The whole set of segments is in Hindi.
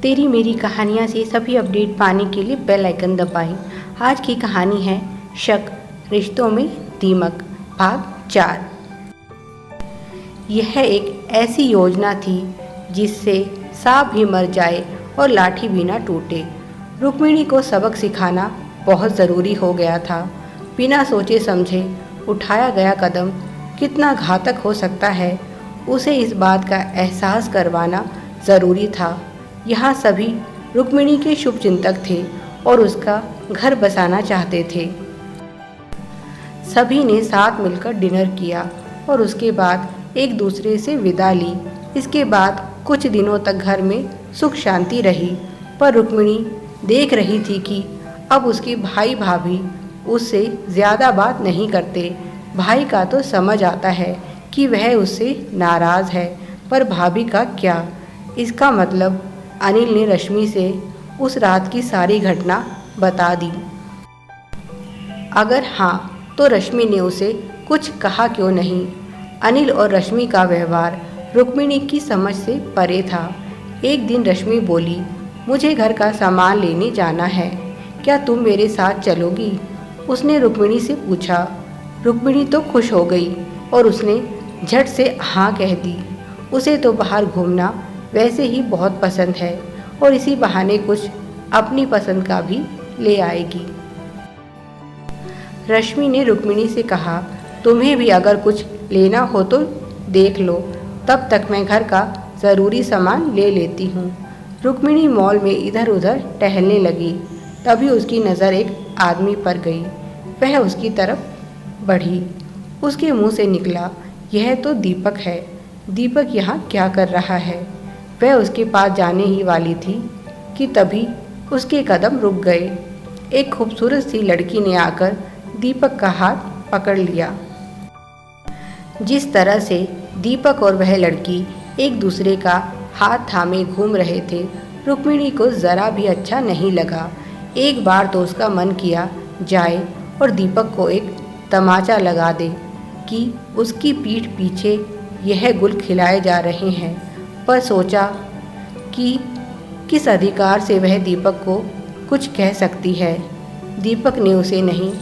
तेरी मेरी कहानियाँ से सभी अपडेट पाने के लिए बेल आइकन दबाएं। आज की कहानी है शक रिश्तों में दीमक भाग 4। यह एक ऐसी योजना थी जिससे सांप भी मर जाए और लाठी भी ना टूटे। रुक्मिणी को सबक सिखाना बहुत ज़रूरी हो गया था। बिना सोचे समझे उठाया गया कदम कितना घातक हो सकता है, उसे इस बात का एहसास करवाना ज़रूरी था। यहाँ सभी रुक्मिणी के शुभचिंतक थे और उसका घर बसाना चाहते थे। सभी ने साथ मिलकर डिनर किया और उसके बाद एक दूसरे से विदा ली। इसके बाद कुछ दिनों तक घर में सुख शांति रही, पर रुक्मिणी देख रही थी कि अब उसके भाई भाभी उससे ज़्यादा बात नहीं करते। भाई का तो समझ आता है कि वह उससे नाराज़ है, पर भाभी का क्या? इसका मतलब अनिल ने रश्मि से उस रात की सारी घटना बता दी। अगर हाँ तो रश्मि ने उसे कुछ कहा क्यों नहीं? अनिल और रश्मि का व्यवहार रुक्मिणी की समझ से परे था। एक दिन रश्मि बोली, मुझे घर का सामान लेने जाना है, क्या तुम मेरे साथ चलोगी? उसने रुक्मिणी से पूछा। रुक्मिणी तो खुश हो गई और उसने झट से हाँ कह दी। उसे तो बाहर घूमना वैसे ही बहुत पसंद है और इसी बहाने कुछ अपनी पसंद का भी ले आएगी। रश्मि ने रुक्मिणी से कहा, तुम्हें भी अगर कुछ लेना हो तो देख लो, तब तक मैं घर का ज़रूरी सामान ले लेती हूँ। रुक्मिणी मॉल में इधर उधर टहलने लगी। तभी उसकी नज़र एक आदमी पर गई। वह उसकी तरफ बढ़ी। उसके मुंह से निकला, यह तो दीपक है। दीपक यहाँ क्या कर रहा है? वह उसके पास जाने ही वाली थी कि तभी उसके कदम रुक गए। एक खूबसूरत सी लड़की ने आकर दीपक का हाथ पकड़ लिया। जिस तरह से दीपक और वह लड़की एक दूसरे का हाथ थामे घूम रहे थे, रुक्मिणी को ज़रा भी अच्छा नहीं लगा। एक बार तो उसका मन किया जाए और दीपक को एक तमाचा लगा दे कि उसकी पीठ पीछे यह गुल खिलाए जा रहे हैं, पर सोचा कि किस अधिकार से वह दीपक को कुछ कह सकती है। दीपक ने उसे नहीं,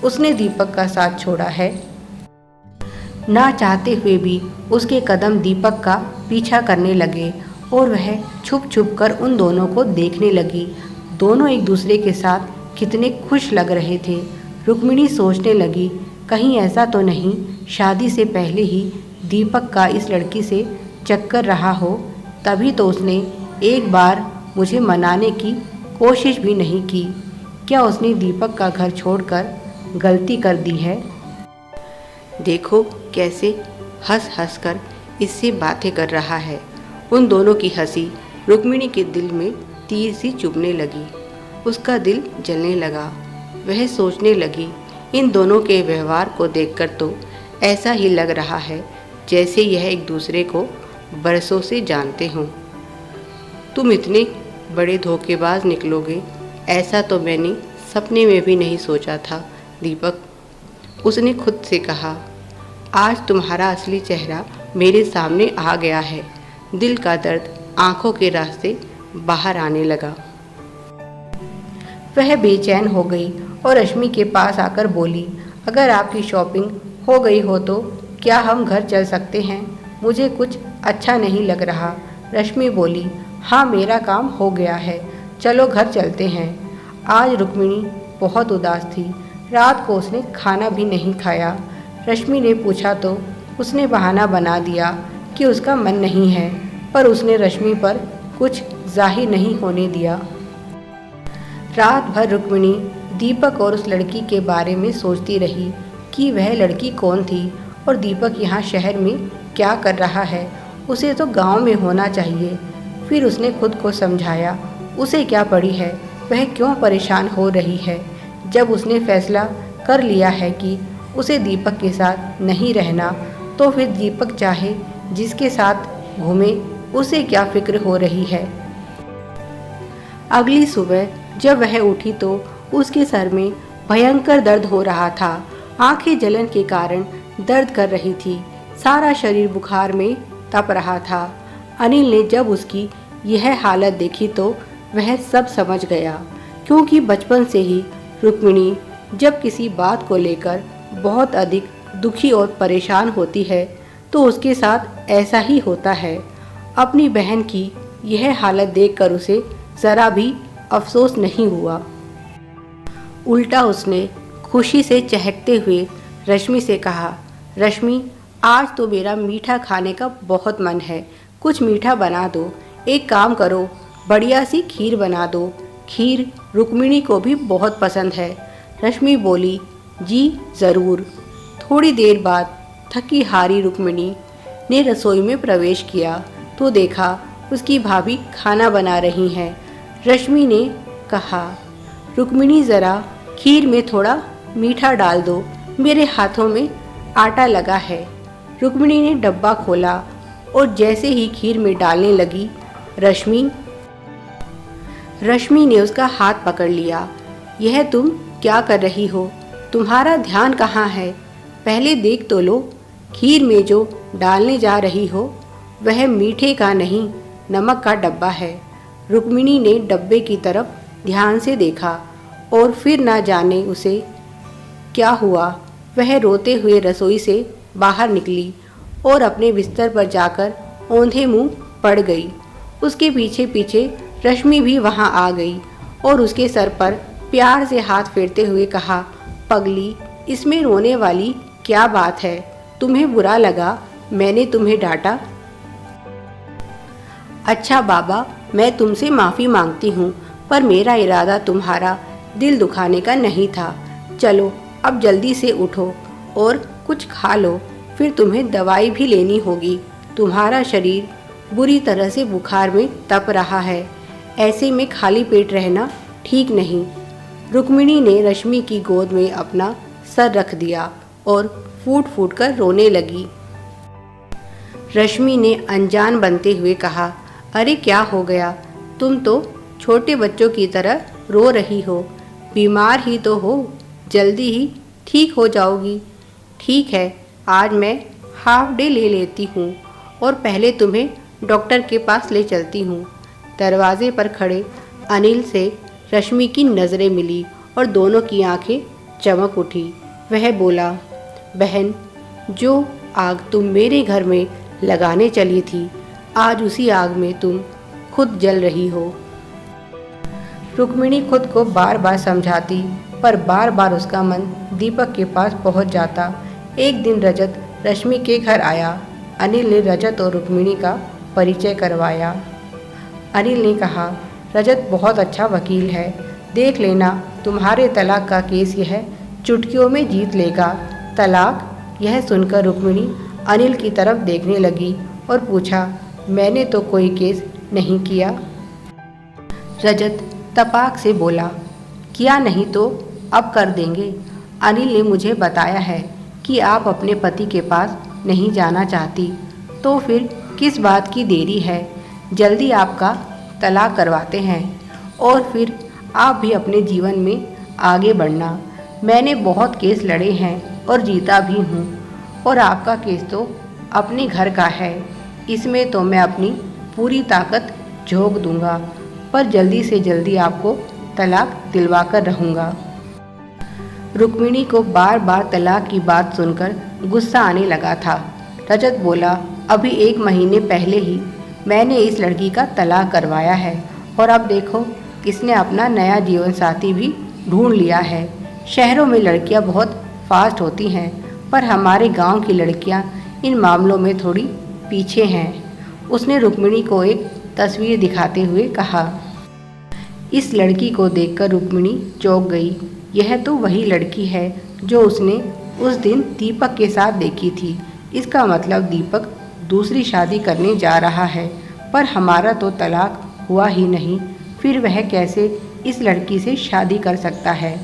उसने दीपक का साथ छोड़ा है। ना चाहते हुए भी उसके कदम दीपक का पीछा करने लगे और वह छुप छुप कर उन दोनों को देखने लगी। दोनों एक दूसरे के साथ कितने खुश लग रहे थे। रुक्मिणी सोचने लगी, कहीं ऐसा तो नहीं शादी से पहले ही दीपक का इस लड़की से चक्कर रहा हो, तभी तो उसने एक बार मुझे मनाने की कोशिश भी नहीं की। क्या उसने दीपक का घर छोड़कर गलती कर दी है? देखो कैसे हंस हंस कर इससे बातें कर रहा है। उन दोनों की हंसी रुक्मिणी के दिल में तीर सी चुभने लगी। उसका दिल जलने लगा। वह सोचने लगी, इन दोनों के व्यवहार को देखकर तो ऐसा ही लग रहा है जैसे यह एक दूसरे को बरसों से जानते हों। तुम इतने बड़े धोखेबाज निकलोगे, ऐसा तो मैंने सपने में भी नहीं सोचा था दीपक, उसने खुद से कहा। आज तुम्हारा असली चेहरा मेरे सामने आ गया है। दिल का दर्द आंखों के रास्ते बाहर आने लगा। वह बेचैन हो गई और रश्मि के पास आकर बोली, अगर आपकी शॉपिंग हो गई हो तो क्या हम घर चल सकते हैं? मुझे कुछ अच्छा नहीं लग रहा। रश्मि बोली, हाँ मेरा काम हो गया है, चलो घर चलते हैं। आज रुक्मिणी बहुत उदास थी। रात को उसने खाना भी नहीं खाया। रश्मि ने पूछा तो उसने बहाना बना दिया कि उसका मन नहीं है, पर उसने रश्मि पर कुछ जाहिर नहीं होने दिया। रात भर रुक्मिणी दीपक और उस लड़की के बारे में सोचती रही कि वह लड़की कौन थी और दीपक यहाँ शहर में क्या कर रहा है। उसे तो गांव में होना चाहिए। फिर उसने खुद को समझाया, उसे क्या पड़ी है, वह क्यों परेशान हो रही है। जब उसने फैसला कर लिया है कि उसे दीपक के साथ नहीं रहना, तो फिर दीपक चाहे जिसके साथ घूमे, उसे क्या फिक्र हो रही है। अगली सुबह जब वह उठी तो उसके सर में भयंकर दर्द हो रहा था। आंखें जलन के कारण दर्द कर रही थी। सारा शरीर बुखार में तप रहा था। अनिल ने जब उसकी यह हालत देखी तो वह सब समझ गया, क्योंकि बचपन से ही रुक्मिणी जब किसी बात को लेकर बहुत अधिक दुखी और परेशान होती है तो उसके साथ ऐसा ही होता है। अपनी बहन की यह हालत देखकर उसे ज़रा भी अफसोस नहीं हुआ। उल्टा उसने खुशी से चहकते हुए रश्मि से कहा, रश्मि, आज तो मेरा मीठा खाने का बहुत मन है, कुछ मीठा बना दो। एक काम करो, बढ़िया सी खीर बना दो। खीर रुक्मिणी को भी बहुत पसंद है। रश्मि बोली, जी ज़रूर। थोड़ी देर बाद थकी हारी रुक्मिणी ने रसोई में प्रवेश किया तो देखा उसकी भाभी खाना बना रही हैं। रश्मि ने कहा, रुक्मिणी ज़रा खीर में थोड़ा मीठा डाल दो, मेरे हाथों में आटा लगा है। रुक्मिणी ने डब्बा खोला और जैसे ही खीर में डालने लगी, रश्मि ने उसका हाथ पकड़ लिया। यह तुम क्या कर रही हो? तुम्हारा ध्यान कहाँ है? पहले देख तो लो, खीर में जो डालने जा रही हो वह मीठे का नहीं, नमक का डब्बा है। रुक्मिणी ने डब्बे की तरफ ध्यान से देखा और फिर ना जाने उसे क्या हुआ, वह रोते हुए रसोई से बाहर निकली और अपने बिस्तर पर जाकर औंधे मुंह पड़ गई। उसके पीछे पीछे रश्मि भी वहां आ गई और उसके सर पर प्यार से हाथ फेरते हुए कहा, पगली, इसमें रोने वाली क्या बात है? तुम्हें बुरा लगा, मैंने तुम्हें डांटा? अच्छा बाबा, मैं तुमसे माफ़ी मांगती हूँ, पर मेरा इरादा तुम्हारा दिल दुखाने का नहीं था। चलो अब जल्दी से उठो और कुछ खा लो, फिर तुम्हें दवाई भी लेनी होगी। तुम्हारा शरीर बुरी तरह से बुखार में तप रहा है, ऐसे में खाली पेट रहना ठीक नहीं। रुक्मिणी ने रश्मि की गोद में अपना सर रख दिया और फूट फूट कर रोने लगी। रश्मि ने अनजान बनते हुए कहा, अरे क्या हो गया? तुम तो छोटे बच्चों की तरह रो रही हो, बीमार ही तो हो, जल्दी ही ठीक हो जाओगी। ठीक है, आज मैं हाफ डे ले लेती हूँ और पहले तुम्हें डॉक्टर के पास ले चलती हूँ। दरवाजे पर खड़े अनिल से रश्मि की नज़रें मिली और दोनों की आंखें चमक उठी। वह बोला, बहन, जो आग तुम मेरे घर में लगाने चली थी, आज उसी आग में तुम खुद जल रही हो। रुक्मिणी खुद को बार बार समझाती, पर बार बार उसका मन दीपक के पास पहुंच जाता। एक दिन रजत रश्मि के घर आया। अनिल ने रजत और रुक्मिणी का परिचय करवाया। अनिल ने कहा, रजत बहुत अच्छा वकील है, देख लेना तुम्हारे तलाक का केस यह चुटकियों में जीत लेगा। तलाक? यह सुनकर रुक्मिणी अनिल की तरफ देखने लगी और पूछा, मैंने तो कोई केस नहीं किया। रजत तपाक से बोला, किया नहीं तो अब कर देंगे। अनिल ने मुझे बताया है कि आप अपने पति के पास नहीं जाना चाहती, तो फिर किस बात की देरी है? जल्दी आपका तलाक करवाते हैं और फिर आप भी अपने जीवन में आगे बढ़ना। मैंने बहुत केस लड़े हैं और जीता भी हूँ, और आपका केस तो अपने घर का है, इसमें तो मैं अपनी पूरी ताकत झोंक दूंगा, पर जल्दी से जल्दी आपको तलाक दिलवा कर रहूँगा। रुक्मिणी को बार बार तलाक की बात सुनकर गुस्सा आने लगा था। रजत बोला, अभी 1 महीने पहले ही मैंने इस लड़की का तलाक करवाया है और अब देखो इसने अपना नया जीवन साथी भी ढूंढ लिया है। शहरों में लड़कियां बहुत फास्ट होती हैं, पर हमारे गांव की लड़कियां इन मामलों में थोड़ी पीछे हैं। उसने रुक्मिणी को एक तस्वीर दिखाते हुए कहा। इस लड़की को देखकर रुक्मिणी चौंक गई। यह तो वही लड़की है जो उसने उस दिन दीपक के साथ देखी थी। इसका मतलब दीपक दूसरी शादी करने जा रहा है, पर हमारा तो तलाक हुआ ही नहीं, फिर वह कैसे इस लड़की से शादी कर सकता है?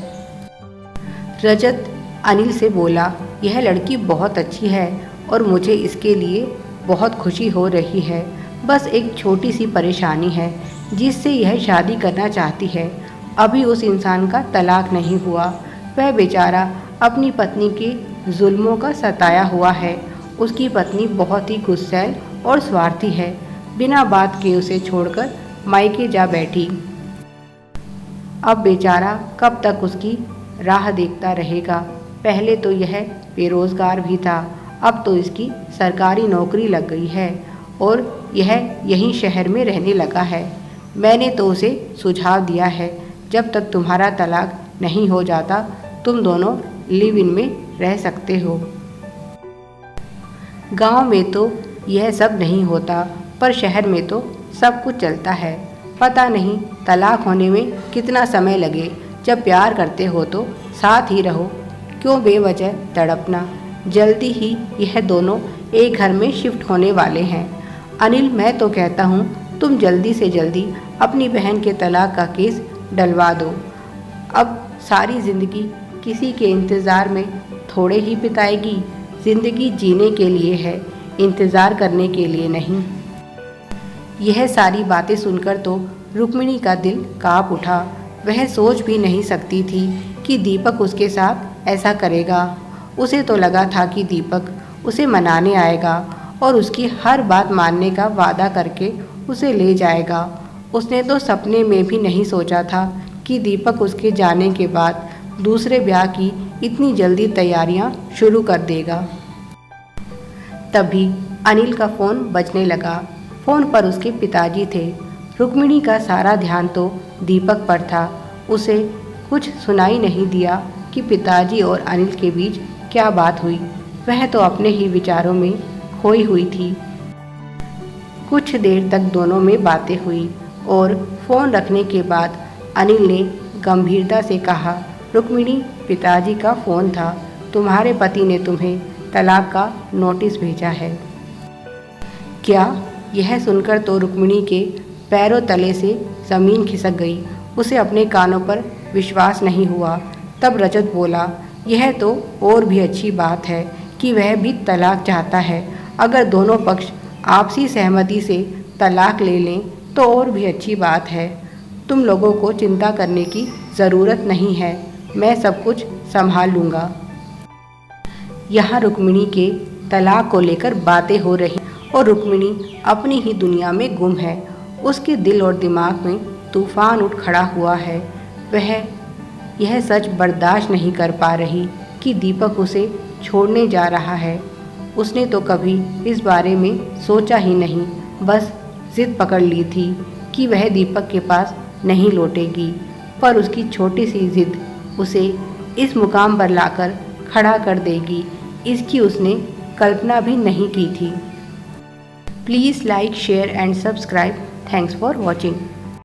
रजत अनिल से बोला, यह लड़की बहुत अच्छी है और मुझे इसके लिए बहुत खुशी हो रही है। बस एक छोटी सी परेशानी है जिससे यह शादी करना चाहती है। अभी उस इंसान का तलाक नहीं हुआ। वह बेचारा अपनी पत्नी के जुल्मों का सताया हुआ है। उसकी पत्नी बहुत ही गुस्सैल और स्वार्थी है। बिना बात के उसे छोड़कर मायके जा बैठी। अब बेचारा कब तक उसकी राह देखता रहेगा। पहले तो यह बेरोजगार भी था, अब तो इसकी सरकारी नौकरी लग गई है और यह यहीं शहर में रहने लगा है। मैंने तो उसे सुझाव दिया है, जब तक तुम्हारा तलाक नहीं हो जाता तुम दोनों लिव इन में रह सकते हो। गांव में तो यह सब नहीं होता, पर शहर में तो सब कुछ चलता है। पता नहीं तलाक होने में कितना समय लगे। जब प्यार करते हो तो साथ ही रहो, क्यों बेवजह तड़पना। जल्दी ही यह दोनों एक घर में शिफ्ट होने वाले हैं। अनिल, मैं तो कहता हूँ तुम जल्दी से जल्दी अपनी बहन के तलाक का केस डलवा दो। अब सारी ज़िंदगी किसी के इंतज़ार में थोड़े ही बिताएगी। ज़िंदगी जीने के लिए है, इंतज़ार करने के लिए नहीं। यह सारी बातें सुनकर तो रुक्मिणी का दिल काँप उठा। वह सोच भी नहीं सकती थी कि दीपक उसके साथ ऐसा करेगा। उसे तो लगा था कि दीपक उसे मनाने आएगा और उसकी हर बात मानने का वादा करके उसे ले जाएगा। उसने तो सपने में भी नहीं सोचा था कि दीपक उसके जाने के बाद दूसरे ब्याह की इतनी जल्दी तैयारियां शुरू कर देगा। तभी अनिल का फ़ोन बजने लगा। फ़ोन पर उसके पिताजी थे। रुक्मिणी का सारा ध्यान तो दीपक पर था। उसे कुछ सुनाई नहीं दिया कि पिताजी और अनिल के बीच क्या बात हुई। वह तो अपने ही विचारों में खोई हुई थी। कुछ देर तक दोनों में बातें हुई और फ़ोन रखने के बाद अनिल ने गंभीरता से कहा, रुक्मिणी, पिताजी का फ़ोन था। तुम्हारे पति ने तुम्हें तलाक का नोटिस भेजा है। क्या? यह सुनकर तो रुक्मिणी के पैरों तले से ज़मीन खिसक गई। उसे अपने कानों पर विश्वास नहीं हुआ। तब रजत बोला, यह तो और भी अच्छी बात है कि वह भी तलाक चाहता है। अगर दोनों पक्ष आपसी सहमति से तलाक ले लें तो और भी अच्छी बात है। तुम लोगों को चिंता करने की ज़रूरत नहीं है, मैं सब कुछ संभाल लूँगा। यहाँ रुक्मिणी के तलाक को लेकर बातें हो रही और रुक्मिणी अपनी ही दुनिया में गुम है। उसके दिल और दिमाग में तूफान उठ खड़ा हुआ है। वह यह सच बर्दाश्त नहीं कर पा रही कि दीपक उसे छोड़ने जा रहा है। उसने तो कभी इस बारे में सोचा ही नहीं, बस जिद पकड़ ली थी कि वह दीपक के पास नहीं लौटेगी। पर उसकी छोटी सी जिद उसे इस मुकाम पर लाकर खड़ा कर देगी, इसकी उसने कल्पना भी नहीं की थी। Please like, share and subscribe. Thanks for watching.